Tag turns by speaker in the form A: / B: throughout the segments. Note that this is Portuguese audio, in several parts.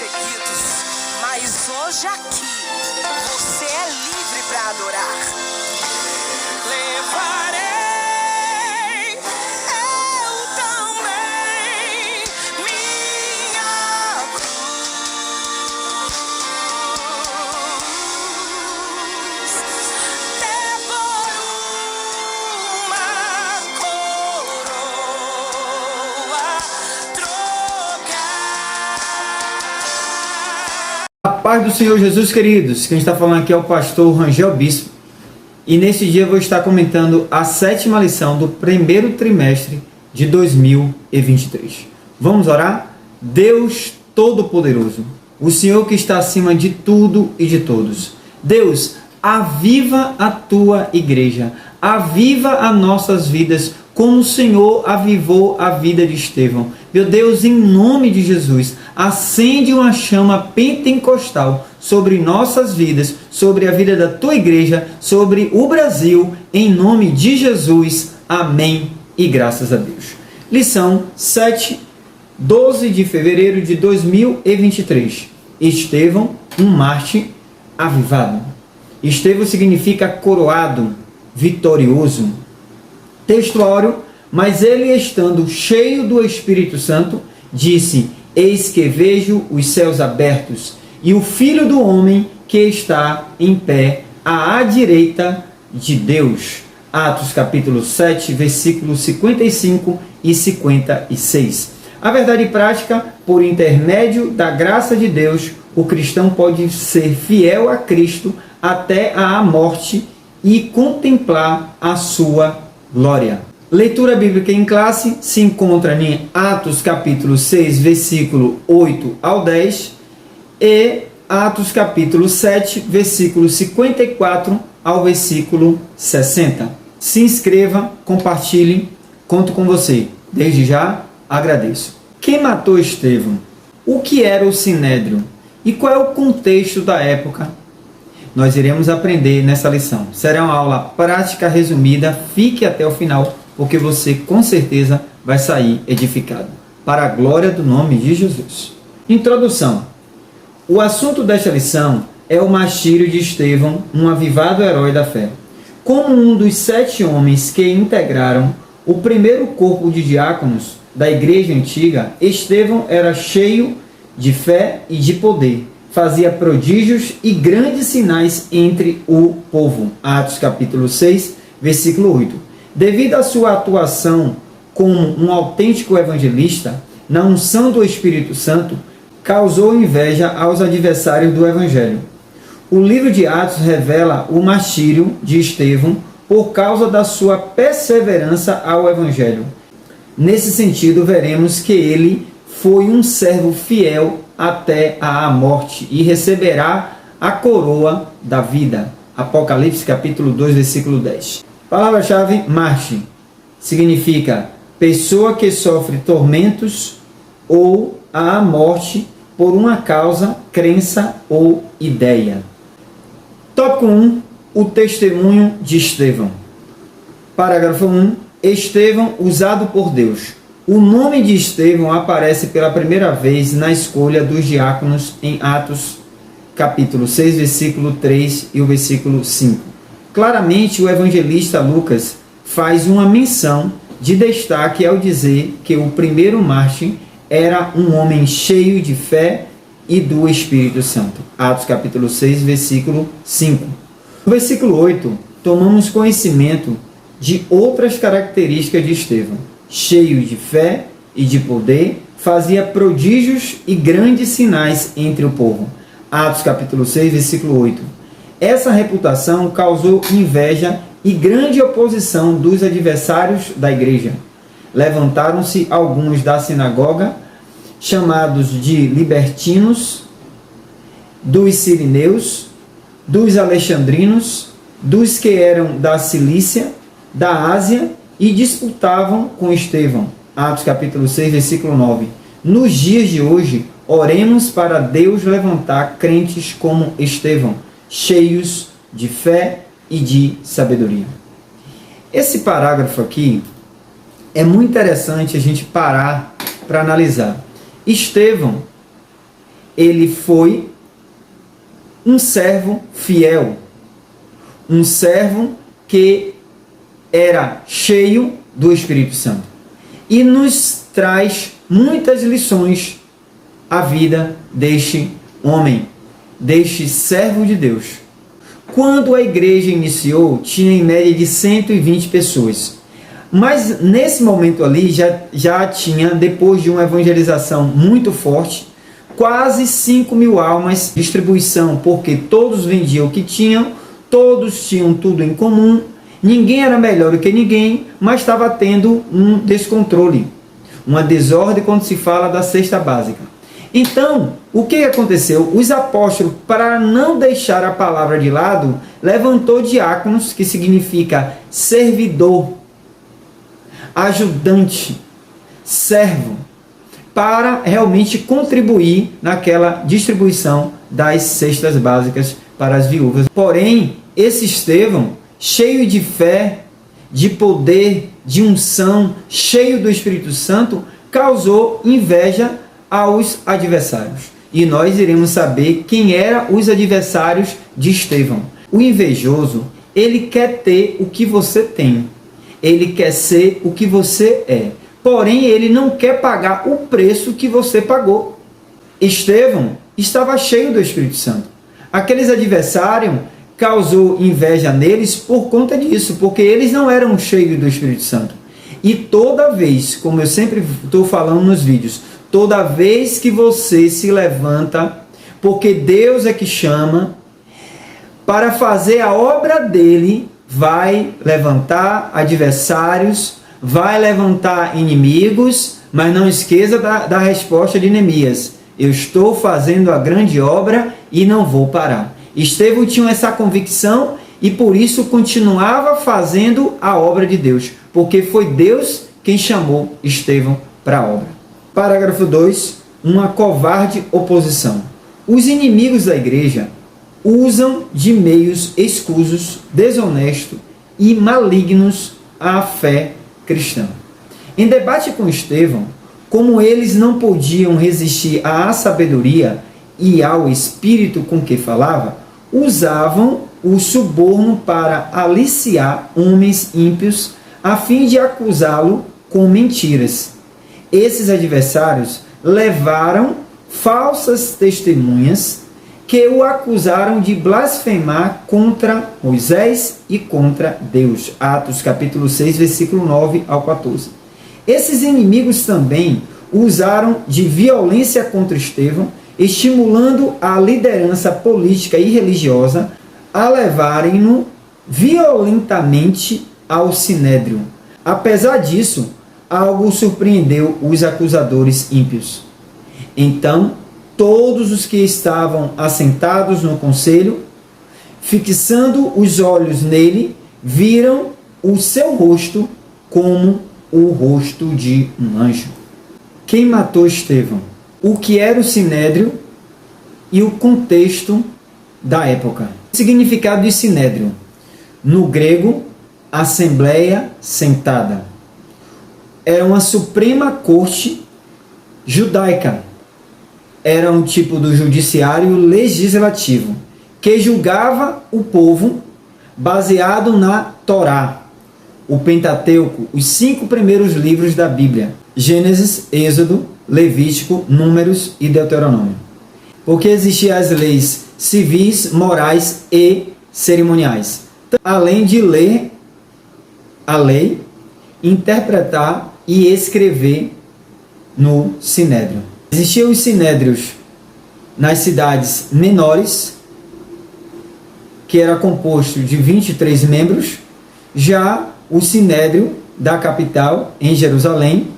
A: perseguidos, mas hoje aqui você é livre para adorar. Levarei eu também minha cruz, devoro uma coroa trocar.
B: A paz do Senhor Jesus, queridos. Quem está falando aqui é o pastor Rangel Bispo. E nesse dia eu vou estar comentando a 7ª lição do primeiro trimestre de 2023. Vamos orar? Deus Todo-Poderoso, o Senhor que está acima de tudo e de todos. Deus, aviva a tua igreja, aviva as nossas vidas, como o Senhor avivou a vida de Estevão. Meu Deus, em nome de Jesus, acende uma chama pentecostal sobre nossas vidas, sobre a vida da tua igreja, sobre o Brasil, em nome de Jesus. Amém e graças a Deus. Lição 7, 12 de fevereiro de 2023. Estevão, um mártir avivado. Estevão significa coroado, vitorioso. Textuário: mas ele, estando cheio do Espírito Santo, disse: eis que vejo os céus abertos e o Filho do Homem que está em pé à direita de Deus. Atos capítulo 7, versículos 55 e 56. A verdade prática: por intermédio da graça de Deus, o cristão pode ser fiel a Cristo até a morte e contemplar a sua glória. Leitura bíblica em classe se encontra em Atos capítulo 6, versículo 8 ao 10 e Atos capítulo 7, versículo 54 ao versículo 60. Se inscreva, compartilhe, conto com você. Desde já, agradeço. Quem matou Estevão? O que era o Sinédrio? E qual é o contexto da época? Nós iremos aprender nessa lição. Será uma aula prática resumida. Fique até o final, porque você com certeza vai sair edificado. Para a glória do nome de Jesus. Introdução. O assunto desta lição é o martírio de Estevão, um avivado herói da fé. Como um dos 7 homens que integraram o primeiro corpo de diáconos da igreja antiga, Estevão era cheio de fé e de poder. Fazia prodígios e grandes sinais entre o povo. Atos capítulo 6, versículo 8. Devido à sua atuação como um autêntico evangelista, na unção do Espírito Santo, causou inveja aos adversários do Evangelho. O livro de Atos revela o martírio de Estevão por causa da sua perseverança ao Evangelho. Nesse sentido, veremos que ele foi um servo fiel até a morte e receberá a coroa da vida. Apocalipse capítulo 2, versículo 10. Palavra-chave: mártir. Significa pessoa que sofre tormentos ou a morte por uma causa, crença ou ideia. Tópico 1. O testemunho de Estevão. Parágrafo 1. Estevão usado por Deus. O nome de Estevão aparece pela primeira vez na escolha dos diáconos em Atos capítulo 6, versículo 3 e o versículo 5. Claramente, o evangelista Lucas faz uma menção de destaque ao dizer que o primeiro mártir era um homem cheio de fé e do Espírito Santo. Atos capítulo 6, versículo 5. No versículo 8, tomamos conhecimento de outras características de Estevão. Cheio de fé e de poder, fazia prodígios e grandes sinais entre o povo. Atos capítulo 6, versículo 8. Essa reputação causou inveja e grande oposição dos adversários da igreja. Levantaram-se alguns da sinagoga, chamados de libertinos, dos sirineus, dos alexandrinos, dos que eram da Cilícia, da Ásia, e disputavam com Estevão. Atos capítulo 6, versículo 9. Nos dias de hoje, oremos para Deus levantar crentes como Estevão, cheios de fé e de sabedoria. Esse parágrafo aqui é muito interessante a gente parar para analisar. Estevão, ele foi um servo fiel, um servo que era cheio do Espírito Santo. E nos traz muitas lições a vida deste homem, deste servo de Deus. Quando a igreja iniciou, tinha em média de 120 pessoas. Mas nesse momento ali já tinha, depois de uma evangelização muito forte, quase 5.000 almas de distribuição, porque todos vendiam o que tinham, todos tinham tudo em comum, ninguém era melhor do que ninguém, mas estava tendo um descontrole, uma desordem quando se fala da cesta básica. Então, o que aconteceu? Os apóstolos, para não deixar a palavra de lado, levantou diáconos, que significa servidor, ajudante, servo, para realmente contribuir naquela distribuição das cestas básicas para as viúvas. Porém, esse Estevão, cheio de fé, de poder, de unção, cheio do Espírito Santo, causou inveja aos adversários. E nós iremos saber quem eram os adversários de Estevão. O invejoso, ele quer ter o que você tem. Ele quer ser o que você é. Porém, ele não quer pagar o preço que você pagou. Estevão estava cheio do Espírito Santo. Aqueles adversários causou inveja neles por conta disso, porque eles não eram cheios do Espírito Santo. E toda vez, como eu sempre estou falando nos vídeos, toda vez que você se levanta, porque Deus é que chama, para fazer a obra dele, vai levantar adversários, vai levantar inimigos, mas não esqueça da resposta de Neemias: eu estou fazendo a grande obra e não vou parar. Estevão tinha essa convicção e por isso continuava fazendo a obra de Deus, porque foi Deus quem chamou Estevão para a obra. Parágrafo 2. Uma covarde oposição. Os inimigos da igreja usam de meios escusos, desonestos e malignos à fé cristã. Em debate com Estevão, como eles não podiam resistir à sabedoria e ao espírito com que falava, usavam o suborno para aliciar homens ímpios a fim de acusá-lo com mentiras. Esses adversários levaram falsas testemunhas que o acusaram de blasfemar contra Moisés e contra Deus. Atos capítulo 6, versículo 9 ao 14. Esses inimigos também usaram de violência contra Estevão, estimulando a liderança política e religiosa a levarem-no violentamente ao sinédrio. Apesar disso, algo surpreendeu os acusadores ímpios. Então, todos os que estavam assentados no conselho, fixando os olhos nele, viram o seu rosto como o rosto de um anjo. Quem matou Estevão? O que era o sinédrio e o contexto da época. O significado de sinédrio: no grego, assembleia sentada. Era uma suprema corte judaica. Era um tipo do judiciário legislativo que julgava o povo baseado na Torá, o Pentateuco, os 5 primeiros livros da Bíblia: Gênesis, Êxodo, Levítico, Números e Deuteronômio. Porque existiam as leis civis, morais e cerimoniais. Além de ler a lei, interpretar e escrever no sinédrio. Existiam os sinédrios nas cidades menores, que era composto de 23 membros. Já o sinédrio da capital, em Jerusalém,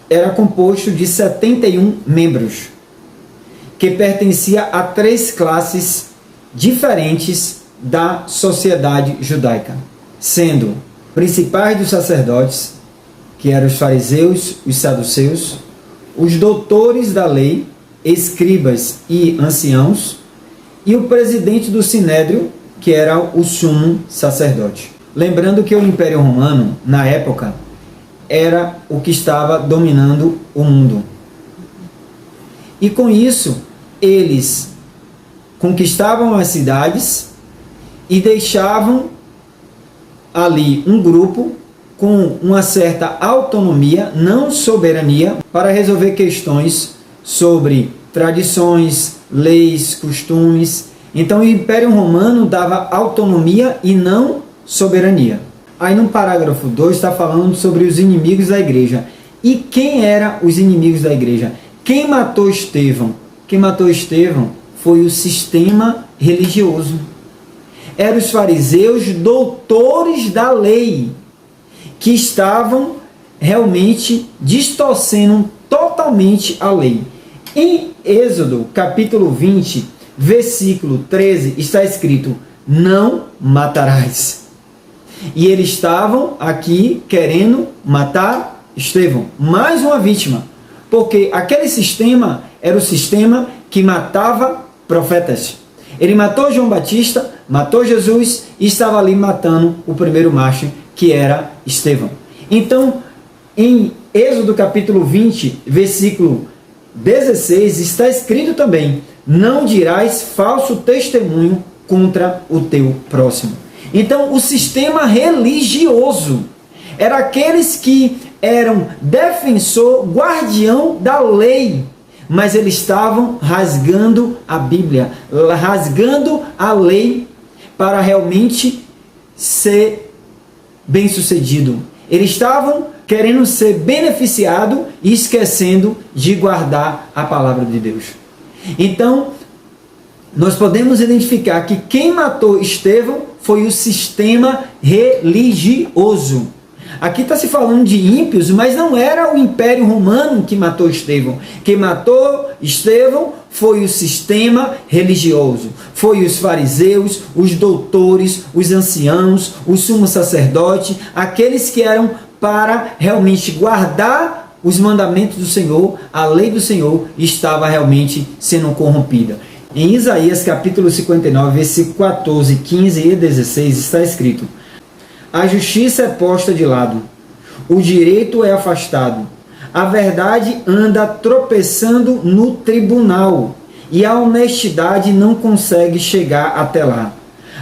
B: era composto de 71 membros, que pertencia a 3 classes diferentes da sociedade judaica, sendo principais dos sacerdotes, que eram os fariseus, os saduceus, os doutores da lei, escribas e anciãos, e o presidente do sinédrio, que era o sumo sacerdote. Lembrando que o Império Romano, na época, era o que estava dominando o mundo. E com isso, eles conquistavam as cidades e deixavam ali um grupo com uma certa autonomia, não soberania, para resolver questões sobre tradições, leis, costumes. Então o Império Romano dava autonomia e não soberania. Aí no parágrafo 2 está falando sobre os inimigos da igreja. E quem eram os inimigos da igreja? Quem matou Estevão? Quem matou Estevão foi o sistema religioso. Eram os fariseus, doutores da lei, que estavam realmente distorcendo totalmente a lei. Em Êxodo, capítulo 20, versículo 13, está escrito: não matarás. E eles estavam aqui querendo matar Estevão, mais uma vítima, porque aquele sistema era o sistema que matava profetas. Ele matou João Batista, matou Jesus e estava ali matando o primeiro macho, que era Estevão. Então, em Êxodo capítulo 20, versículo 16, está escrito também: não dirás falso testemunho contra o teu próximo. Então, o sistema religioso era aqueles que eram defensor, guardião da lei, mas eles estavam rasgando a Bíblia, rasgando a lei para realmente ser bem-sucedido. Eles estavam querendo ser beneficiado e esquecendo de guardar a palavra de Deus. Então, nós podemos identificar que quem matou Estevão foi o sistema religioso. Aqui está se falando de ímpios, mas não era o Império Romano que matou Estevão. Quem matou Estevão foi o sistema religioso. Foi os fariseus, os doutores, os anciãos, o sumo sacerdote, aqueles que eram para realmente guardar os mandamentos do Senhor, a lei do Senhor estava realmente sendo corrompida. Em Isaías capítulo 59, versículo 14, 15 e 16 está escrito: a justiça é posta de lado, o direito é afastado, a verdade anda tropeçando no tribunal e a honestidade não consegue chegar até lá.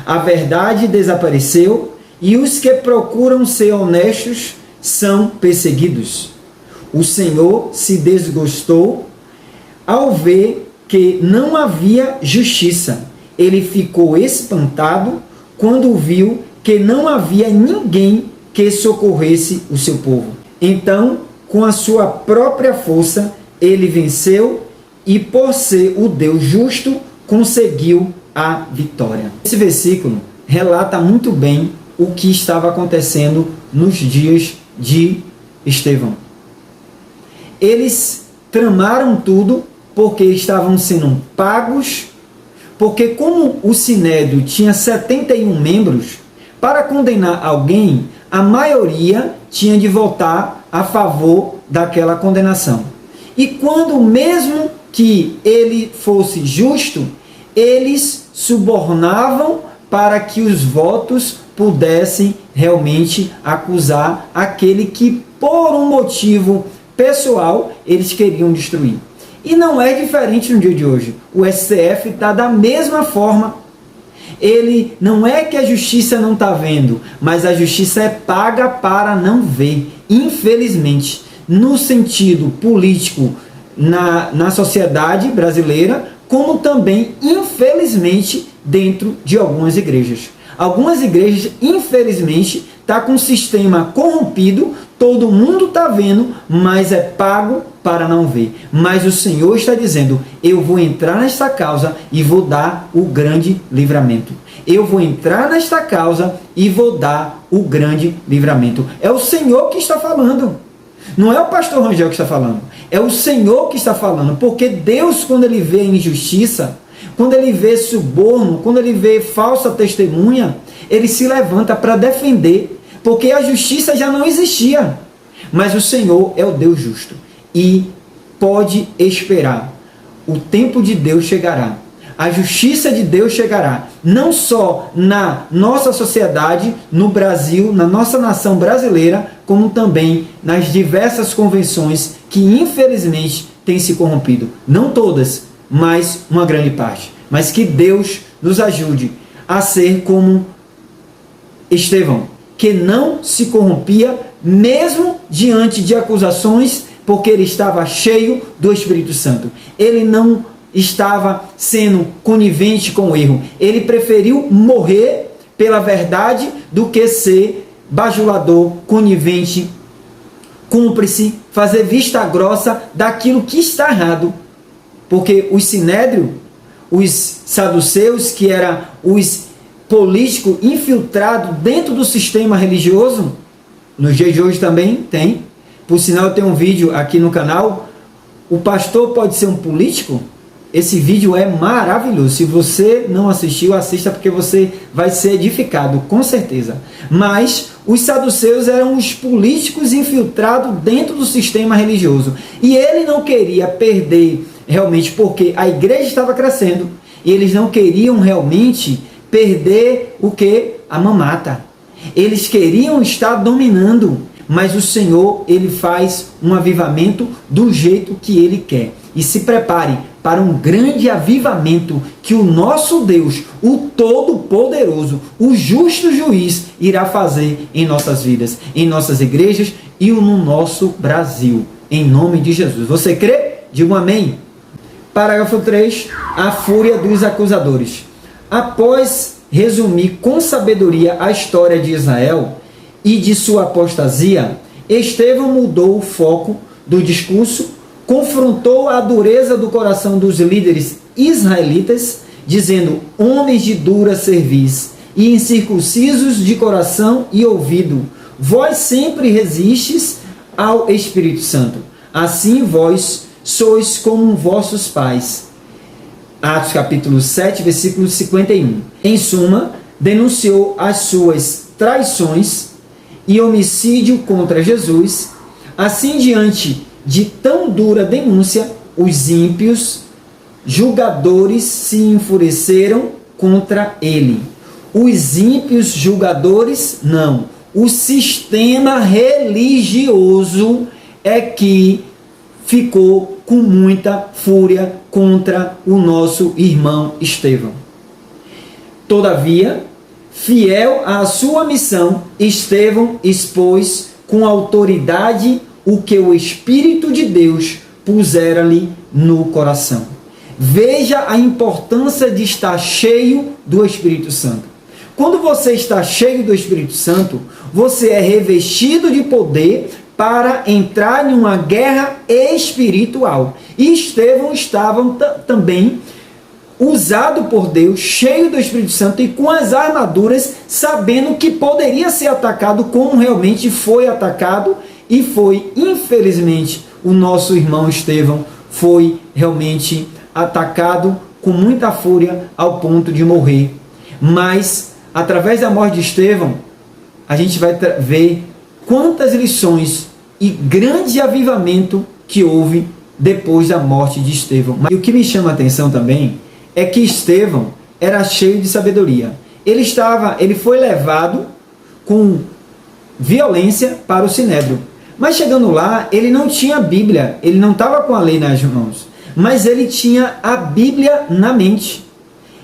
B: A verdade desapareceu e os que procuram ser honestos são perseguidos. O Senhor se desgostou ao ver que não havia justiça. Ele ficou espantado quando viu que não havia ninguém que socorresse o seu povo. Então, com a sua própria força, ele venceu e, por ser o Deus justo, conseguiu a vitória. Esse versículo relata muito bem o que estava acontecendo nos dias de Estevão. Eles tramaram tudo porque estavam sendo pagos, porque como o Sinédrio tinha 71 membros, para condenar alguém, a maioria tinha de votar a favor daquela condenação. E quando mesmo que ele fosse justo, eles subornavam para que os votos pudessem realmente acusar aquele que, por um motivo pessoal, eles queriam destruir. E não é diferente no dia de hoje. O STF está da mesma forma. Ele não é que a justiça não está vendo, mas a justiça é paga para não ver. Infelizmente, no sentido político, na sociedade brasileira, como também, infelizmente, dentro de algumas igrejas. Algumas igrejas, infelizmente, está com um sistema corrompido, todo mundo está vendo, mas é pago para não ver. Mas o Senhor está dizendo: eu vou entrar nesta causa e vou dar o grande livramento. Eu vou entrar nesta causa e vou dar o grande livramento. É o Senhor que está falando. Não é o pastor Rangel que está falando. É o Senhor que está falando. Porque Deus, quando Ele vê injustiça, quando Ele vê suborno, quando Ele vê falsa testemunha, Ele se levanta para defender. Porque a justiça já não existia. Mas o Senhor é o Deus justo. E pode esperar. O tempo de Deus chegará. A justiça de Deus chegará. Não só na nossa sociedade, no Brasil, na nossa nação brasileira, como também nas diversas convenções que, infelizmente, têm se corrompido. Não todas, mas uma grande parte. Mas que Deus nos ajude a ser como Estevão, que não se corrompia mesmo diante de acusações, porque ele estava cheio do Espírito Santo. Ele não estava sendo conivente com o erro. Ele preferiu morrer pela verdade do que ser bajulador, conivente, cúmplice, fazer vista grossa daquilo que está errado. Porque os sinédrios, os saduceus, que eram os políticos infiltrados dentro do sistema religioso, nos dias de hoje também tem. Por sinal, tem um vídeo aqui no canal. O pastor pode ser um político? Esse vídeo é maravilhoso. Se você não assistiu, assista, porque você vai ser edificado, com certeza. Mas os saduceus eram os políticos infiltrados dentro do sistema religioso. E ele não queria perder realmente, porque a igreja estava crescendo. E eles não queriam realmente perder o que? A mamata. Eles queriam estar dominando. Mas o Senhor, ele faz um avivamento do jeito que ele quer. E se prepare para um grande avivamento que o nosso Deus, o Todo-Poderoso, o justo juiz, irá fazer em nossas vidas, em nossas igrejas e no nosso Brasil. Em nome de Jesus. Você crê? Diga um amém. Parágrafo 3. A fúria dos acusadores. Após resumir com sabedoria a história de Israel e de sua apostasia, Estevão mudou o foco do discurso, confrontou a dureza do coração dos líderes israelitas, dizendo: homens de dura cerviz e incircuncisos de coração e ouvido, vós sempre resistes ao Espírito Santo. Assim vós sois como vossos pais. Atos capítulo 7, versículo 51. Em suma, denunciou as suas traições e homicídio contra Jesus. Assim, diante de tão dura denúncia, os ímpios julgadores se enfureceram contra ele. Os ímpios julgadores, não. O sistema religioso é que ficou com muita fúria contra o nosso irmão Estevão. Todavia, fiel à sua missão, Estevão expôs com autoridade o que o Espírito de Deus pusera-lhe no coração. Veja a importância de estar cheio do Espírito Santo. Quando você está cheio do Espírito Santo, você é revestido de poder para entrar em uma guerra espiritual. E Estevão estava também usado por Deus, cheio do Espírito Santo e com as armaduras, sabendo que poderia ser atacado, como realmente foi atacado, e foi, infelizmente, o nosso irmão Estevão foi realmente atacado com muita fúria ao ponto de morrer. Mas, através da morte de Estevão, a gente vai ver quantas lições e grande avivamento que houve depois da morte de Estevão. E o que me chama a atenção também é que Estevão era cheio de sabedoria. Ele foi levado com violência para o Sinédrio. Mas chegando lá, ele não tinha a Bíblia, ele não estava com a lei nas mãos, mas ele tinha a Bíblia na mente.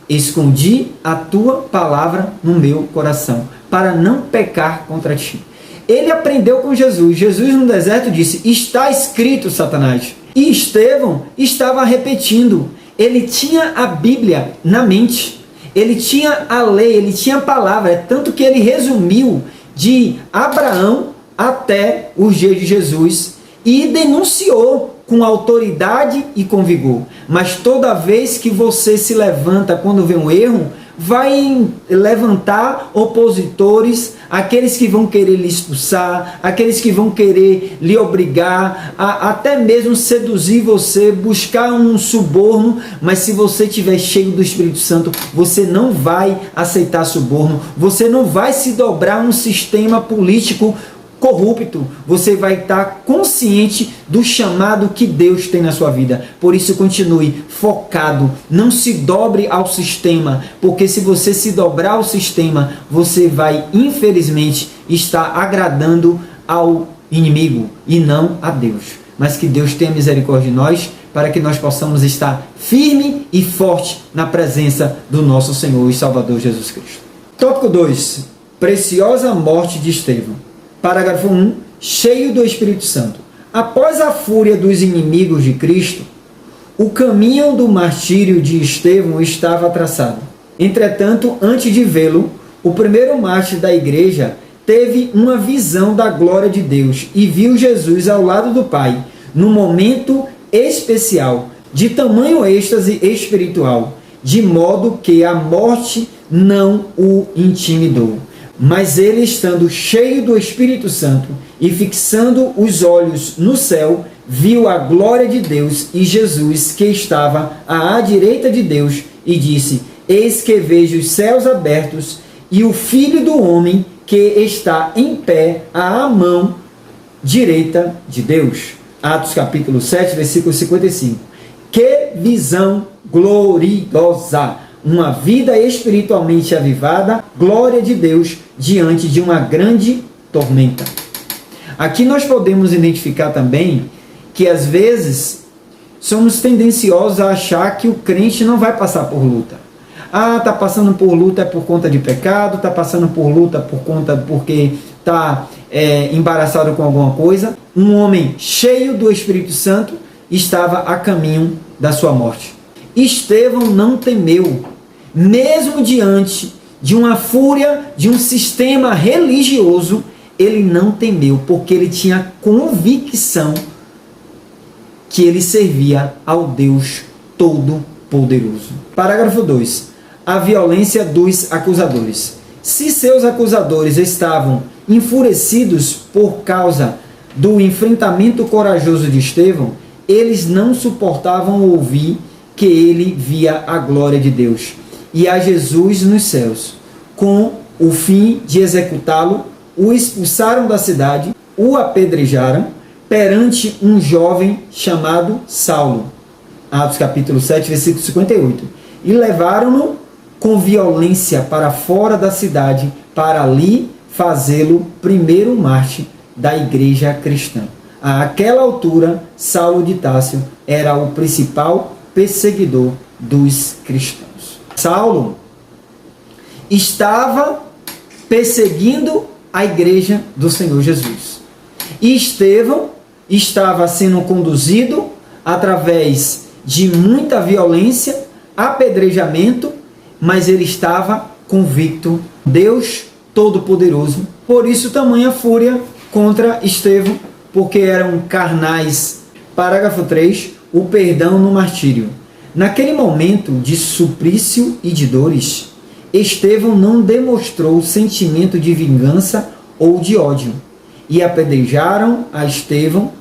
B: Escondi a tua palavra no meu coração, para não pecar contra ti. Ele aprendeu com Jesus. Jesus no deserto disse: está escrito, Satanás. E Estevão estava repetindo. Ele tinha a Bíblia na mente. Ele tinha a lei, ele tinha a palavra. É tanto que ele resumiu de Abraão até os dias de Jesus e denunciou com autoridade e com vigor. Mas toda vez que você se levanta quando vê um erro, vai levantar opositores, aqueles que vão querer lhe expulsar, aqueles que vão querer lhe obrigar, até mesmo seduzir você, buscar um suborno. Mas se você estiver cheio do Espírito Santo, você não vai aceitar suborno, você não vai se dobrar a um sistema político corrupto. Você vai estar consciente do chamado que Deus tem na sua vida. Por isso, continue focado, não se dobre ao sistema, porque se você se dobrar ao sistema, você vai, infelizmente, estar agradando ao inimigo e não a Deus. mas que Deus tenha misericórdia de nós, para que nós possamos estar firme e forte na presença do nosso Senhor e Salvador Jesus Cristo. Tópico 2. Preciosa morte de Estevão. Parágrafo 1. Cheio do Espírito Santo. Após a fúria dos inimigos de Cristo, o caminho do martírio de Estevão estava traçado. Entretanto, antes de vê-lo, o primeiro mártir da igreja teve uma visão da glória de Deus e viu Jesus ao lado do Pai, num momento especial, de tamanho êxtase espiritual, de modo que a morte não o intimidou. Mas ele, estando cheio do Espírito Santo e fixando os olhos no céu, viu a glória de Deus e Jesus que estava à direita de Deus, e disse: Eis que vejo os céus abertos e o Filho do Homem que está em pé à mão direita de Deus. Atos capítulo 7, versículo 55. Que visão gloriosa! Uma vida espiritualmente avivada, glória de Deus diante de uma grande tormenta. Aqui nós podemos identificar também que às vezes somos tendenciosos a achar que o crente não vai passar por luta. Ah, está passando por luta é por conta de pecado, está passando por luta porque está embaraçado com alguma coisa. Um homem cheio do Espírito Santo estava a caminho da sua morte. Estevão não temeu, mesmo diante de uma fúria, de um sistema religioso, ele não temeu, porque ele tinha convicção que ele servia ao Deus Todo-Poderoso. Parágrafo 2. A violência dos acusadores. Se seus acusadores estavam enfurecidos por causa do enfrentamento corajoso de Estevão, eles não suportavam ouvir que ele via a glória de Deus e a Jesus nos céus. Com o fim de executá-lo, o expulsaram da cidade, o apedrejaram perante um jovem chamado Saulo. Atos capítulo 7, versículo 58. E levaram-no com violência para fora da cidade, para ali fazê-lo primeiro mártir da igreja cristã. Àquela altura, Saulo de Társio era o principal perseguidor dos cristãos. Saulo estava perseguindo a igreja do Senhor Jesus. E Estevão estava sendo conduzido através de muita violência, apedrejamento, mas ele estava convicto. Deus Todo-Poderoso. Por isso, tamanha fúria contra Estevão, porque eram carnais. Parágrafo 3. O perdão no martírio. Naquele momento de suplício e de dores, Estevão não demonstrou sentimento de vingança ou de ódio. E apedrejaram a Estevão,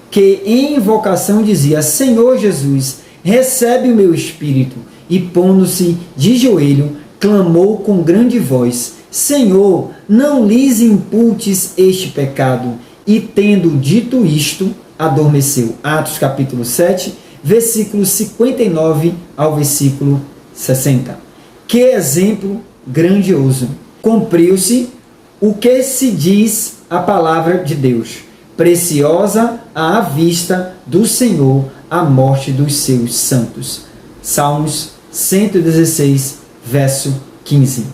B: que em invocação dizia: Senhor Jesus, recebe o meu espírito. E pondo-se de joelho, clamou com grande voz: Senhor, não lhes imputes este pecado. E tendo dito isto, adormeceu. Atos capítulo 7, versículo 59 ao versículo 60. Que exemplo grandioso! Cumpriu-se o que se diz a palavra de Deus. Preciosa à vista do Senhor a morte dos seus santos. Salmos 116, verso 15.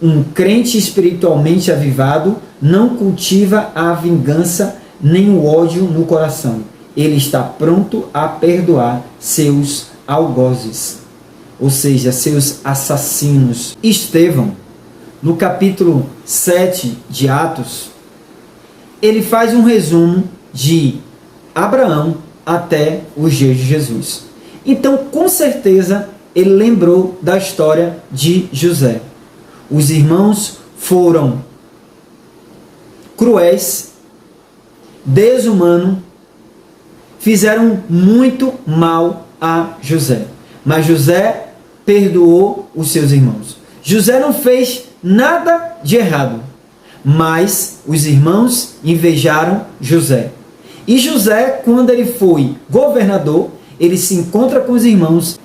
B: Um crente espiritualmente avivado não cultiva a vingança nem o ódio no coração. Ele está pronto a perdoar seus algozes, ou seja, seus assassinos. Estevão, no capítulo 7 de Atos, ele faz um resumo de Abraão até os dias de Jesus. Então, com certeza, ele lembrou da história de José. Os irmãos foram cruéis, desumanos, fizeram muito mal a José. Mas José perdoou os seus irmãos. José não fez nada de errado, mas os irmãos invejaram José. E José, quando ele foi governador, ele se encontra com os irmãos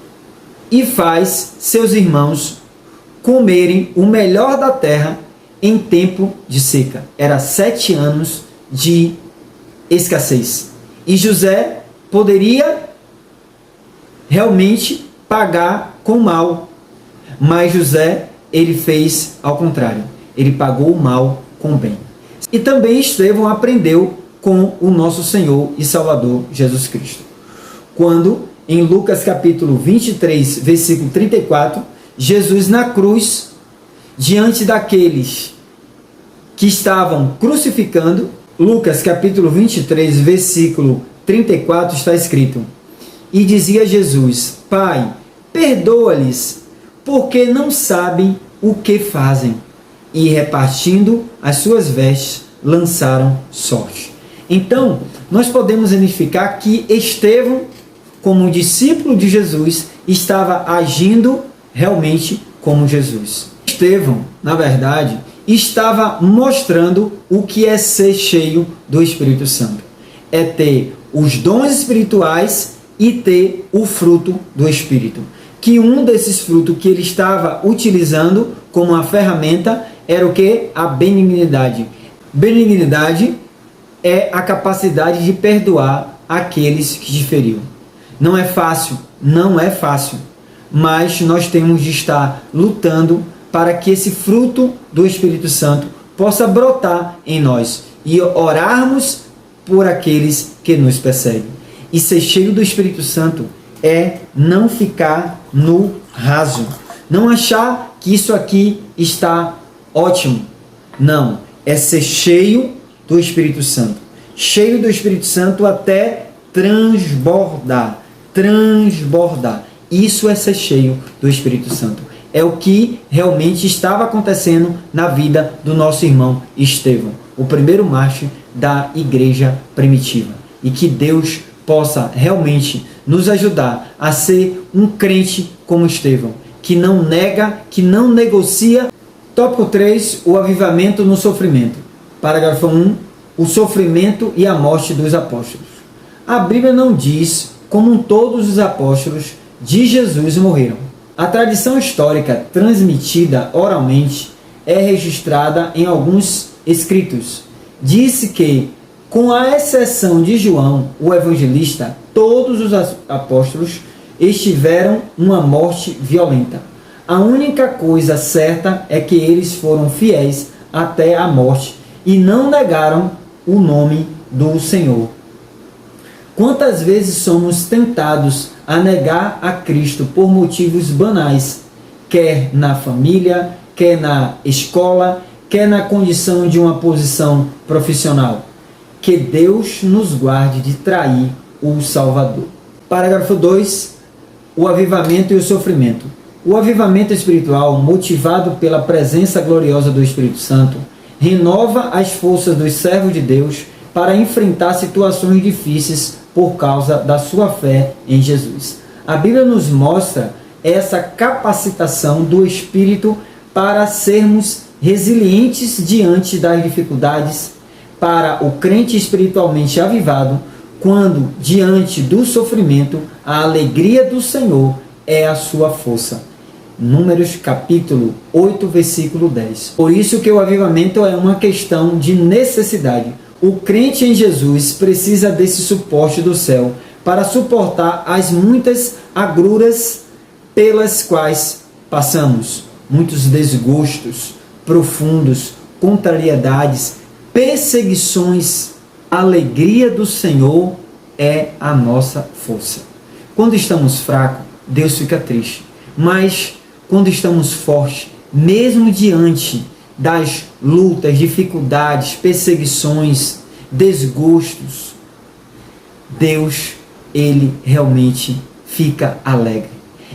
B: e faz seus irmãos comerem o melhor da terra em tempo de seca. Era 7 anos de escassez. E José poderia realmente pagar com mal. Mas José, ele fez ao contrário. Ele pagou o mal com o bem. E também Estevão aprendeu com o nosso Senhor e Salvador Jesus Cristo. Quando, em Lucas capítulo 23, versículo 34, Jesus na cruz, diante daqueles que estavam crucificando, Lucas capítulo 23, versículo 34, está escrito: E dizia Jesus: Pai, perdoa-lhes, porque não sabem o que fazem. E repartindo as suas vestes, lançaram sorte. Então, nós podemos identificar que Estevão, como discípulo de Jesus, estava agindo realmente como Jesus. Estevão, na verdade, estava mostrando o que é ser cheio do Espírito Santo. É ter os dons espirituais e ter o fruto do Espírito. Que um desses frutos que ele estava utilizando como uma ferramenta era o que? A benignidade. Benignidade é a capacidade de perdoar aqueles que te feriram. Não é fácil, mas nós temos de estar lutando para que esse fruto do Espírito Santo possa brotar em nós e orarmos por aqueles que nos perseguem. E ser cheio do Espírito Santo é não ficar no raso, não achar que isso aqui está ótimo. Não, é ser cheio do Espírito Santo. Cheio do Espírito Santo até transbordar. Isso é ser cheio do Espírito Santo. É o que realmente estava acontecendo na vida do nosso irmão Estevão, o primeiro mártir da igreja primitiva. E que Deus possa realmente nos ajudar a ser um crente como Estevão, que não nega, que não negocia. Tópico 3, o avivamento no sofrimento. Parágrafo 1, o sofrimento e a morte dos apóstolos. A Bíblia não diz como todos os apóstolos de Jesus morreram. A tradição histórica transmitida oralmente é registrada em alguns escritos. Disse que, com a exceção de João, o evangelista, todos os apóstolos estiveram uma morte violenta. A única coisa certa é que eles foram fiéis até a morte e não negaram o nome do Senhor. Quantas vezes somos tentados a negar a Cristo por motivos banais, quer na família, quer na escola, quer na condição de uma posição profissional? Que Deus nos guarde de trair o Salvador. Parágrafo 2. O avivamento e o sofrimento. O avivamento espiritual, motivado pela presença gloriosa do Espírito Santo, renova as forças dos servos de Deus para enfrentar situações difíceis por causa da sua fé em Jesus. A Bíblia nos mostra essa capacitação do Espírito para sermos resilientes diante das dificuldades, para o crente espiritualmente avivado, quando, diante do sofrimento, a alegria do Senhor é a sua força. Números capítulo 8, versículo 10. Por isso que o avivamento é uma questão de necessidade. O crente em Jesus precisa desse suporte do céu para suportar as muitas agruras pelas quais passamos. Muitos desgostos profundos, contrariedades, perseguições. A alegria do Senhor é a nossa força. Quando estamos fracos, Deus fica triste. Mas quando estamos fortes, mesmo diante das lutas, dificuldades, perseguições, desgostos, Deus, Ele realmente fica alegre.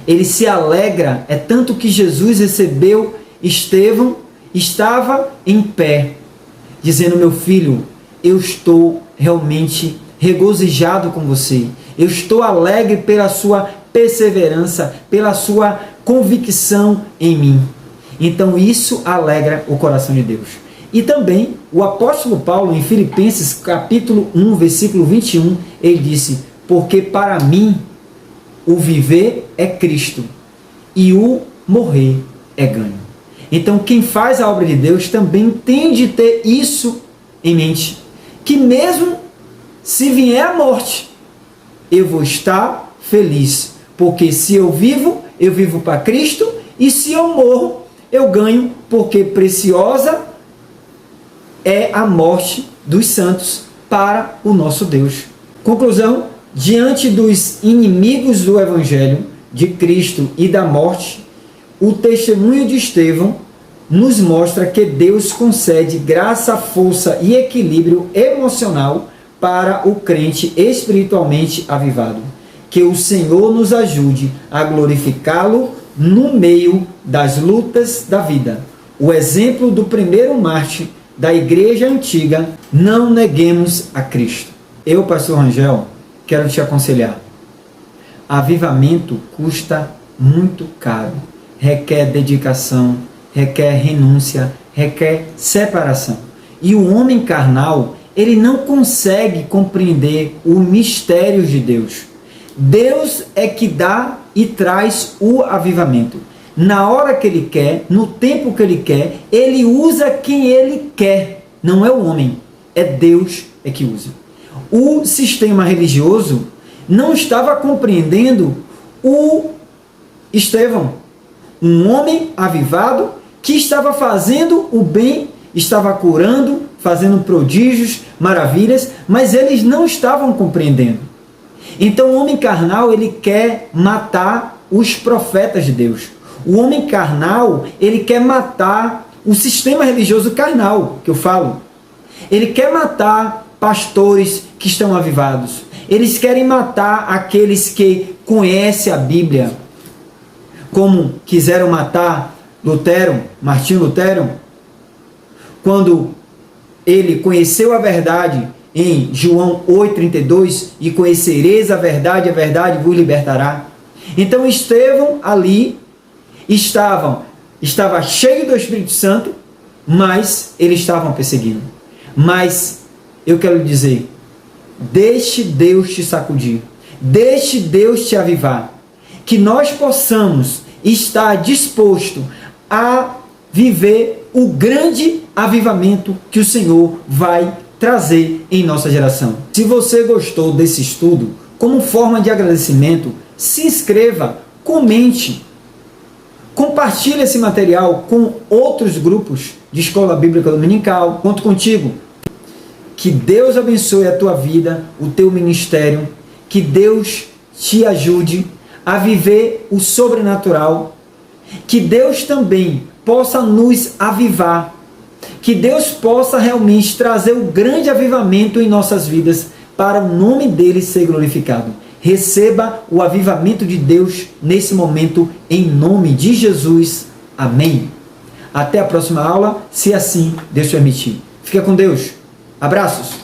B: Ele se alegra, é tanto que Jesus recebeu Estevão, estava em pé, dizendo: meu filho, eu estou realmente regozijado com você. Eu estou alegre pela sua perseverança, pela sua convicção em mim. Então isso alegra o coração de Deus. E também o apóstolo Paulo, em Filipenses capítulo 1, versículo 21, ele disse: porque para mim o viver é Cristo e o morrer é ganho. Então quem faz a obra de Deus também tem de ter isso em mente, que mesmo se vier a morte, eu vou estar feliz, porque se eu vivo para Cristo, e se eu morro, eu ganho, porque preciosa é a morte dos santos para o nosso Deus. Conclusão: diante dos inimigos do Evangelho de Cristo e da morte, o testemunho de Estevão nos mostra que Deus concede graça, força e equilíbrio emocional para o crente espiritualmente avivado. Que o Senhor nos ajude a glorificá-lo no meio das lutas da vida. O exemplo do primeiro mártir da igreja antiga: não neguemos a Cristo. Eu, pastor Rangel, quero te aconselhar. Avivamento custa muito caro. Requer dedicação, requer renúncia, requer separação. E o homem carnal, ele não consegue compreender o mistério de Deus. Deus é que dá e traz o avivamento. Na hora que Ele quer, no tempo que Ele quer, Ele usa quem Ele quer. Não é o homem, é Deus é que usa. O sistema religioso não estava compreendendo o Estevão, um homem avivado que estava fazendo o bem, estava curando, fazendo prodígios, maravilhas, mas eles não estavam compreendendo. Então o homem carnal, ele quer matar os profetas de Deus. O homem carnal, ele quer matar o sistema religioso carnal, que eu falo. Ele quer matar pastores que estão avivados. Eles querem matar aqueles que conhecem a Bíblia, como quiseram matar Lutero, Martinho Lutero, quando ele conheceu a verdade em João 8,32, e conhecereis a verdade vos libertará. Então Estevão ali estava cheio do Espírito Santo, mas eles estavam perseguindo. Mas eu quero lhe dizer, deixe Deus te sacudir, deixe Deus te avivar, que nós possamos estar disposto a viver o grande avivamento que o Senhor vai trazer em nossa geração. Se você gostou desse estudo, como forma de agradecimento, se inscreva, comente, compartilhe esse material com outros grupos de Escola Bíblica Dominical. Conto contigo. Que Deus abençoe a tua vida, o teu ministério, que Deus te ajude a viver o sobrenatural, que Deus também possa nos avivar, que Deus possa realmente trazer o grande avivamento em nossas vidas, para o nome dele ser glorificado. Receba o avivamento de Deus nesse momento, em nome de Jesus. Amém. Até a próxima aula, se assim Deus permitir. Fica com Deus. Abraços.